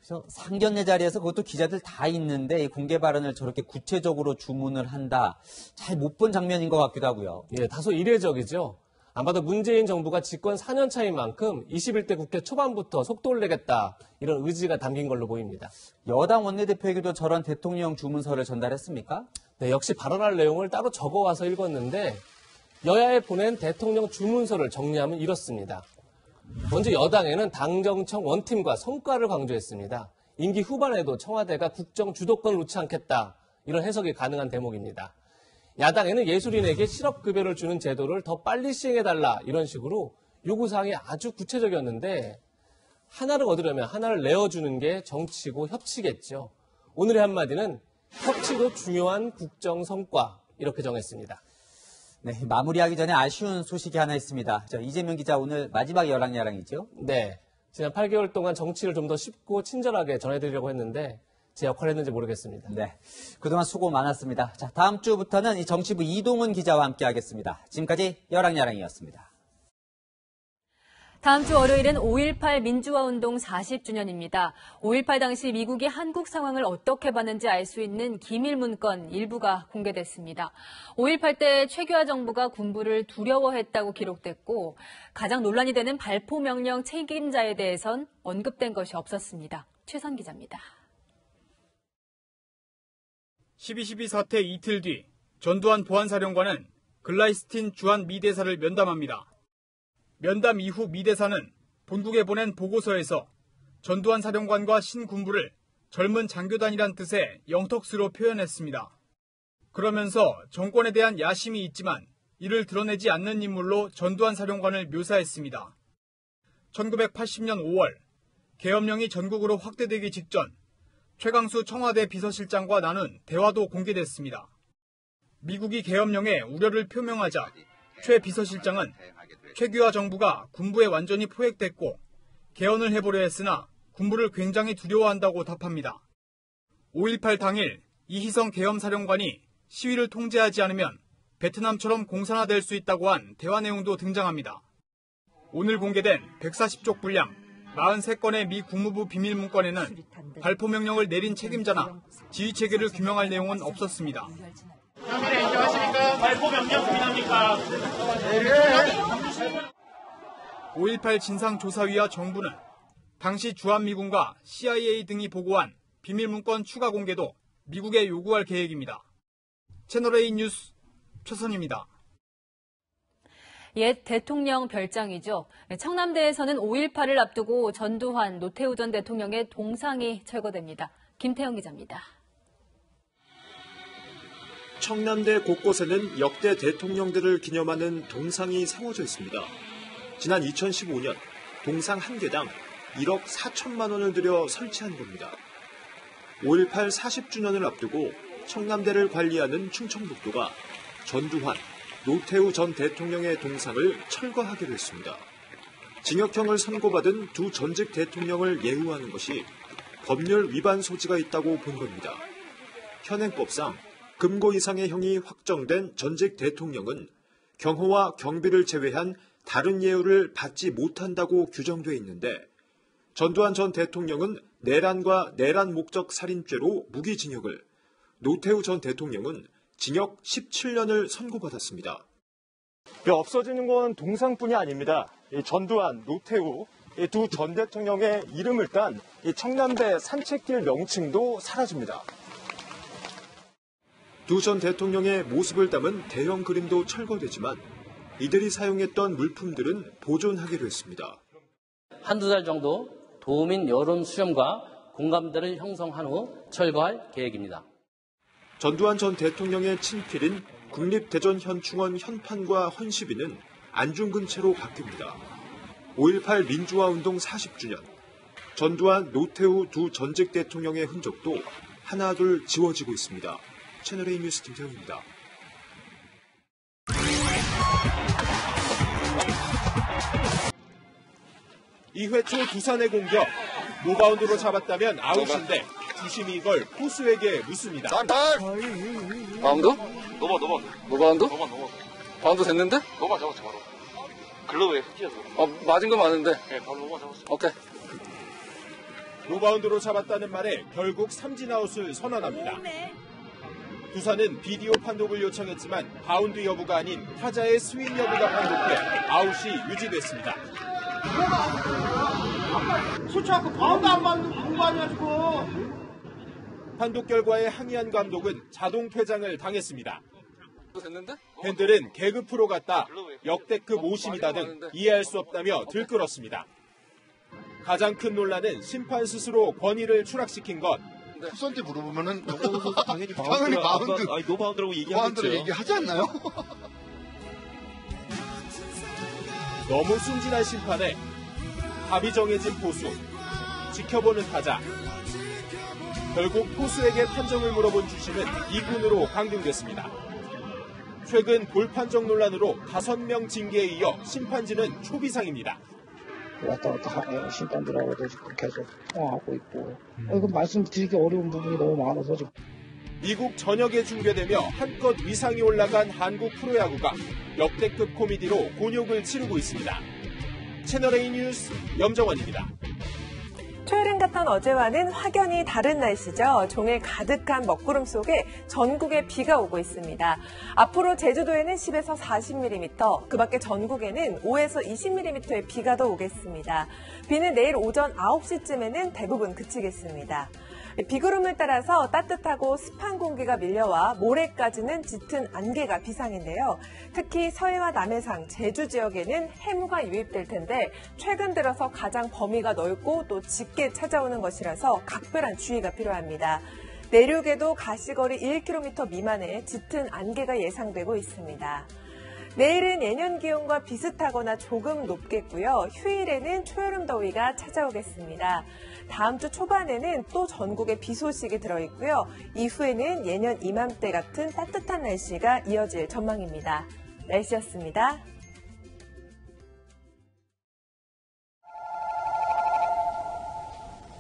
그래서 상견례 자리에서 그것도 기자들 다 있는데 이 공개 발언을 저렇게 구체적으로 주문을 한다. 잘 못 본 장면인 것 같기도 하고요. 예, 다소 이례적이죠. 아마도 문재인 정부가 집권 4년 차인 만큼 21대 국회 초반부터 속도를 내겠다, 이런 의지가 담긴 걸로 보입니다. 여당 원내대표에게도 저런 대통령 주문서를 전달했습니까? 네, 역시 발언할 내용을 따로 적어와서 읽었는데 여야에 보낸 대통령 주문서를 정리하면 이렇습니다. 먼저 여당에는 당정청 원팀과 성과를 강조했습니다. 임기 후반에도 청와대가 국정 주도권을 놓지 않겠다, 이런 해석이 가능한 대목입니다. 야당에는 예술인에게 실업급여를 주는 제도를 더 빨리 시행해달라, 이런 식으로 요구사항이 아주 구체적이었는데 하나를 얻으려면 하나를 내어주는 게 정치고 협치겠죠. 오늘의 한마디는 협치도 중요한 국정 성과, 이렇게 정했습니다. 네, 마무리하기 전에 아쉬운 소식이 하나 있습니다. 이재명 기자 오늘 마지막 여랑야랑이죠? 네, 지난 8개월 동안 정치를 좀 더 쉽고 친절하게 전해드리려고 했는데 제 역할을 했는지 모르겠습니다. 네, 그동안 수고 많았습니다. 자, 다음 주부터는 이 정치부 이동훈 기자와 함께하겠습니다. 지금까지 여랑야랑이었습니다. 다음 주 월요일은 5.18 민주화운동 40주년입니다. 5.18 당시 미국이 한국 상황을 어떻게 봤는지 알 수 있는 기밀 문건 일부가 공개됐습니다. 5.18 때 최규하 정부가 군부를 두려워했다고 기록됐고 가장 논란이 되는 발포 명령 책임자에 대해선 언급된 것이 없었습니다. 최선 기자입니다. 12.12 사태 이틀 뒤 전두환 보안사령관은 글라이스틴 주한 미 대사를 면담합니다. 면담 이후 미 대사는 본국에 보낸 보고서에서 전두환 사령관과 신군부를 젊은 장교단이란 뜻의 영턱수로 표현했습니다. 그러면서 정권에 대한 야심이 있지만 이를 드러내지 않는 인물로 전두환 사령관을 묘사했습니다. 1980년 5월 계엄령이 전국으로 확대되기 직전 최강수 청와대 비서실장과 나눈 대화도 공개됐습니다. 미국이 계엄령에 우려를 표명하자 최 비서실장은 최규하 정부가 군부에 완전히 포획됐고 개헌을 해보려 했으나 군부를 굉장히 두려워한다고 답합니다. 5.18 당일 이희성 계엄사령관이 시위를 통제하지 않으면 베트남처럼 공산화될 수 있다고 한 대화 내용도 등장합니다. 오늘 공개된 140쪽 분량 43건의 미 국무부 비밀 문건에는 발포 명령을 내린 책임자나 지휘체계를 규명할 내용은 없었습니다. 인정하십니까? 발포 명령 부인합니까? 5.18 진상조사위와 정부는 당시 주한미군과 CIA 등이 보고한 비밀문건 추가 공개도 미국에 요구할 계획입니다. 채널A 뉴스 최선입니다. 옛 대통령 별장이죠. 청남대에서는 5.18을 앞두고 전두환, 노태우 전 대통령의 동상이 철거됩니다. 김태형 기자입니다. 청남대 곳곳에는 역대 대통령들을 기념하는 동상이 세워져 있습니다. 지난 2015년 동상 한 개당 1억 4천만 원을 들여 설치한 겁니다. 5.18 40주년을 앞두고 청남대를 관리하는 충청북도가 전두환, 노태우 전 대통령의 동상을 철거하기로 했습니다. 징역형을 선고받은 두 전직 대통령을 예우하는 것이 법률 위반 소지가 있다고 본 겁니다. 현행법상 금고 이상의 형이 확정된 전직 대통령은 경호와 경비를 제외한 다른 예우를 받지 못한다고 규정돼 있는데 전두환 전 대통령은 내란과 내란 목적 살인죄로 무기징역을, 노태우 전 대통령은 징역 17년을 선고받았습니다. 없어지는 건 동상뿐이 아닙니다. 전두환, 노태우 이 두 전 대통령의 이름을 딴 청남대 산책길 명칭도 사라집니다. 두 전 대통령의 모습을 담은 대형 그림도 철거되지만 이들이 사용했던 물품들은 보존하기로 했습니다. 한두 달 정도 도민 여론 수렴과 공감대를 형성한 후 철거할 계획입니다. 전두환 전 대통령의 친필인 국립대전현충원 현판과 헌시비는 안중근 채로 바뀝니다. 5.18 민주화운동 40주년, 전두환, 노태우 두 전직 대통령의 흔적도 하나둘 지워지고 있습니다. 채널A 뉴스 김태훈입니다. 이회 초 두산의 공격, 노바운드로 잡았다면 아웃인데 주심이 이걸 포수에게 묻습니다. 바운드? 노바운드? 바운드 됐는데? 노바 잡았죠, 바로. 글러브에 흑기여서. 맞은 거 맞는데. 네, 바로 노바 잡았어. 오케이. 노바운드로 잡았다는 말에 결국 삼진아웃을 선언합니다. 두산은 비디오 판독을 요청했지만 바운드 여부가 아닌 타자의 스윙 여부가 판독돼 아웃이 유지됐습니다. 수차고 바운드 안 맞는 거 아니야, 지금. 판독 결과에 항의한 감독은 자동 퇴장을 당했습니다. 됐는데? 팬들은 개그 프로 같다, 역대급 오심이다 등 이해할 수 없다며 들끓었습니다. 가장 큰 논란은 심판 스스로 권위를 추락시킨 것. 투수한테 물어보면은 당연히 바운드. 아니, 노바운드라고 얘기하겠죠. 얘기하지 않나요? 너무 순진한 심판에 답이 정해진 포수, 지켜보는 타자. 결국 포수에게 판정을 물어본 주심은 2군으로 강등됐습니다. 최근 볼 판정 논란으로 5명 징계에 이어 심판진은 초비상입니다. 왔다 갔다 하네요. 심판들하고도 지금 계속 통화하고 있고. 이거 말씀드리기 어려운 부분이 너무 많아서 지금. 미국 전역에 중계되며 한껏 위상이 올라간 한국 프로야구가 역대급 코미디로 곤욕을 치르고 있습니다. 채널A 뉴스 염정원입니다. 초여름 같던 어제와는 확연히 다른 날씨죠. 종일 가득한 먹구름 속에 전국에 비가 오고 있습니다. 앞으로 제주도에는 10에서 40mm, 그 밖에 전국에는 5에서 20mm의 비가 더 오겠습니다. 비는 내일 오전 9시쯤에는 대부분 그치겠습니다. 비구름을 따라서 따뜻하고 습한 공기가 밀려와 모레까지는 짙은 안개가 비상인데요. 특히 서해와 남해상, 제주 지역에는 해무가 유입될 텐데 최근 들어서 가장 범위가 넓고 또 짙게 찾아오는 것이라서 각별한 주의가 필요합니다. 내륙에도 가시거리 1km 미만의 짙은 안개가 예상되고 있습니다. 내일은 예년 기온과 비슷하거나 조금 높겠고요. 휴일에는 초여름 더위가 찾아오겠습니다. 다음 주 초반에는 또 전국에 비 소식이 들어있고요. 이후에는 예년 이맘때 같은 따뜻한 날씨가 이어질 전망입니다. 날씨였습니다.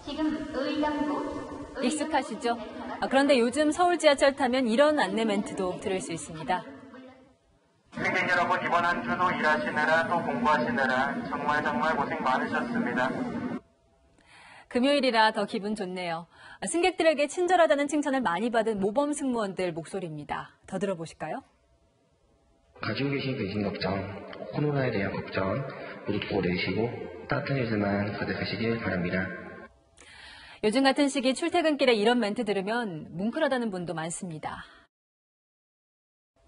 지금 의정부 익숙하시죠? 그런데 요즘 서울 지하철 타면 이런 안내 멘트도 들을 수 있습니다. 승객 여러분, 이번 한 주도 일하시느라 또 공부하시느라 정말 고생 많으셨습니다. 금요일이라 더 기분 좋네요. 승객들에게 친절하다는 칭찬을 많이 받은 모범 승무원들 목소리입니다. 더 들어보실까요? 가지고 계신 근심 걱정, 코로나에 대한 걱정 모두 두고 내시고 따뜻한 일들만 가득하시길 바랍니다. 요즘 같은 시기 출퇴근길에 이런 멘트 들으면 뭉클하다는 분도 많습니다.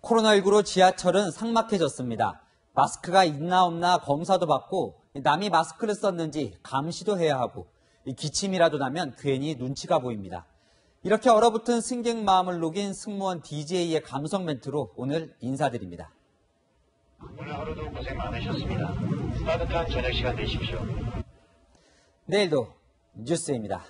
코로나19로 지하철은 삭막해졌습니다. 마스크가 있나 없나 검사도 받고 남이 마스크를 썼는지 감시도 해야 하고 기침이라도 나면 괜히 눈치가 보입니다. 이렇게 얼어붙은 승객 마음을 녹인 승무원 DJ의 감성 멘트로 오늘 인사드립니다. 오늘 하루도 고생 많으셨습니다. 따뜻한 저녁 시간 되십시오. 내일도 뉴스입니다.